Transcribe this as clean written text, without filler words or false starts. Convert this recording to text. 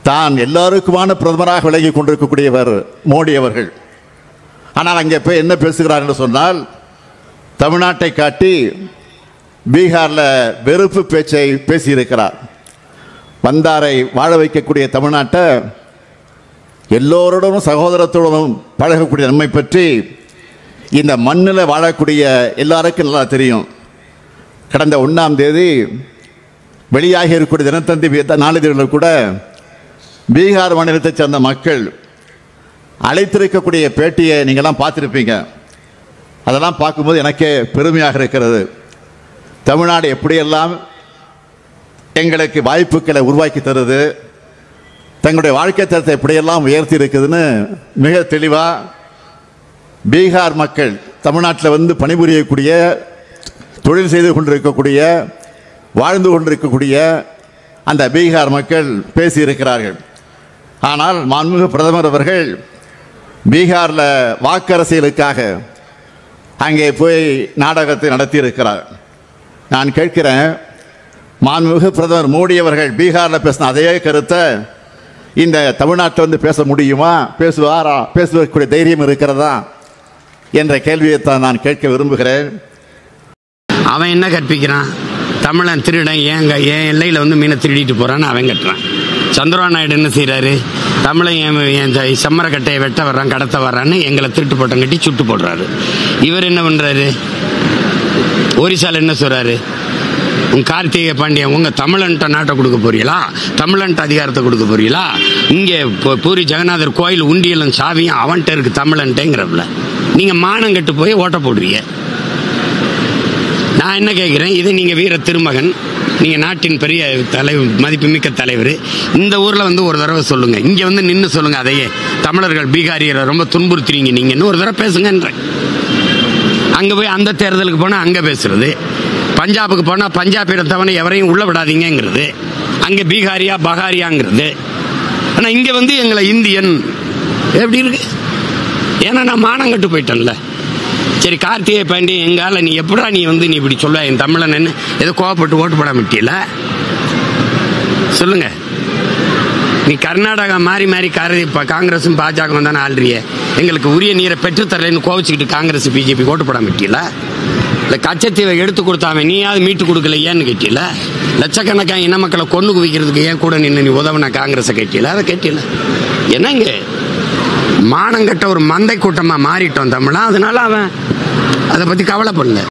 தான் எல்லாருக்குமான பிரதமராக விலகி கொண்டிருக்கக்கூடியவர் மோடி அவர்கள். ஆனால் அங்கே போய் என்ன பேசுகிறார் என்று சொன்னால், தமிழ்நாட்டை காட்டி பீகாரில் வெறுப்பு பேச்சை பேசியிருக்கிறார். வந்தாரை வாழ வைக்கக்கூடிய தமிழ்நாட்டை எல்லோருடனும் சகோதரத்துடனும் பழகக்கூடிய நம்மை பற்றி இந்த மண்ணில் வாழக்கூடிய எல்லாருக்கும் நல்லா தெரியும். கடந்த 1ஆம் தேதி வெளியாகி இருக்கக்கூடிய தினத்தந்தி நாளிதழ்கள் கூட பீகார் மாநிலத்தைச் சேர்ந்த மக்கள் அழைத்திருக்கக்கூடிய பேட்டியை நீங்கள்லாம் பார்த்துருப்பீங்க. அதெல்லாம் பார்க்கும்போது எனக்கே பெருமையாக இருக்கிறது. தமிழ்நாடு எப்படியெல்லாம் எங்களுக்கு வாய்ப்புகளை உருவாக்கி தருது, தங்களுடைய வாழ்க்கை தரத்தை எப்படியெல்லாம் உயர்த்தி இருக்குதுன்னு மிக தெளிவாக பீகார் மக்கள், தமிழ்நாட்டில் வந்து பணிபுரியக்கூடிய, தொழில் செய்து கொண்டிருக்கக்கூடிய, வாழ்ந்து கொண்டிருக்கக்கூடிய அந்த பீகார் மக்கள் பேசியிருக்கிறார்கள். ஆனால் மாண்புமிகு பிரதமர் அவர்கள் பீகாரில் வாக்கரசியலுக்காக அங்கே போய் நாடகத்தை நடத்தியிருக்கிறார். நான் கேட்கிறேன், மாண்புமிகு பிரதமர் மோடி அவர்கள் பீகாரில் பேசின அதே கருத்தை இந்த தமிழ்நாட்டில் வந்து பேச முடியுமா, பேசுவாரா, பேசுவதற்குரிய தைரியம் இருக்கிறதா என்ற கேள்வியைத்தான் நான் கேட்க விரும்புகிறேன். அவன் என்ன கற்பிக்கிறான்? தமிழன் திருடன் என் எல்லையில் வந்து மீனை திருடிட்டு போறான்னு அவன் கட்டுறான். சந்திரபாபு நாயுடு என்ன செய்யறாரு? தமிழன் என் செம்மரக்கட்டையை வெட்ட வர்றான், கடத்த வர்றான்னு எங்களை திருட்டு போட்டம் கட்டி சுட்டு போடுறாரு. இவர் என்ன பண்றாரு? ஒரிசால என்ன சொல்றாரு? உங்க கார்த்திகை பாண்டியன் உங்க தமிழன்ட்ட நாட்டை கொடுக்க போறீங்களா, தமிழன்ட்ட அதிகாரத்தை கொடுக்க போறீங்களா? இங்கே பூரி ஜெகநாதர் கோயில் உண்டியலும் சாவியும் அவன்கிட்ட இருக்கு தமிழன்ட்டேங்கிறப்பல நீங்க மானம் கட்டு போய் ஓட்ட போடுவீங்க. நான் என்ன கேட்கிறேன், இது நீங்க வீர திருமகன், நீங்க நாட்டின் பெரிய தலைவர், மதிப்புமிக்க தலைவர், இந்த ஊர்ல வந்து ஒரு தடவை சொல்லுங்க, இங்க வந்து நின்று சொல்லுங்க, அதையே தமிழர்கள் பீகாரியரை ரொம்ப துன்புறுத்துறீங்க நீங்கன்னு ஒரு தடவை பேசுங்கன்ற. அங்க போய் அந்த தேர்தலுக்கு போனா அங்க பேசுறது, பஞ்சாபுக்கு போனா பஞ்சாபியரை தவிர எவரையும் உள்ள விடாதீங்கிறது, அங்க பீகாரியா பகாரியாங்கிறது. ஆனா இங்க வந்து எங்களை இந்தியன் எப்படி இருக்கு? ஏன்னா நான் மானம் கட்டு போயிட்டேன்ல. சரி, கார்த்திகை பாண்டியன் எங்கால நீ எப்படா நீ வந்து நீ இப்படி சொல்ல என் தமிழன் என்ன ஏதோ கோவப்பட்டு ஓட்டு போட மாட்டியல சொல்லுங்க. நீ கர்நாடகா மாறி மாறி காங்கிரஸும் பாஜக தானே ஆள்றிய, எங்களுக்கு உரிய நீரை பெற்றுத்தரலன்னு கோவிச்சுக்கிட்டு காங்கிரஸ் பிஜேபி ஓட்டு போட மாட்டியல. இல்லை கச்சத்தீவை எடுத்து கொடுத்தாவே நீயாவது மீட்டு கொடுக்கல ஏன்னு கேட்டியல. லட்சக்கணக்கான இன மக்களை கொண்டு குவிக்கிறதுக்கு ஏன் கூட நின்று நீ உதவுன காங்கிரஸை கேட்டியல, அதை கேட்டியல. என்னங்க மானங்கட்ட ஒரு மந்தை கூட்டமாக மாறிட்டோம் தமிழா, அதனால அவன் அதை பற்றி கவலைப்படல.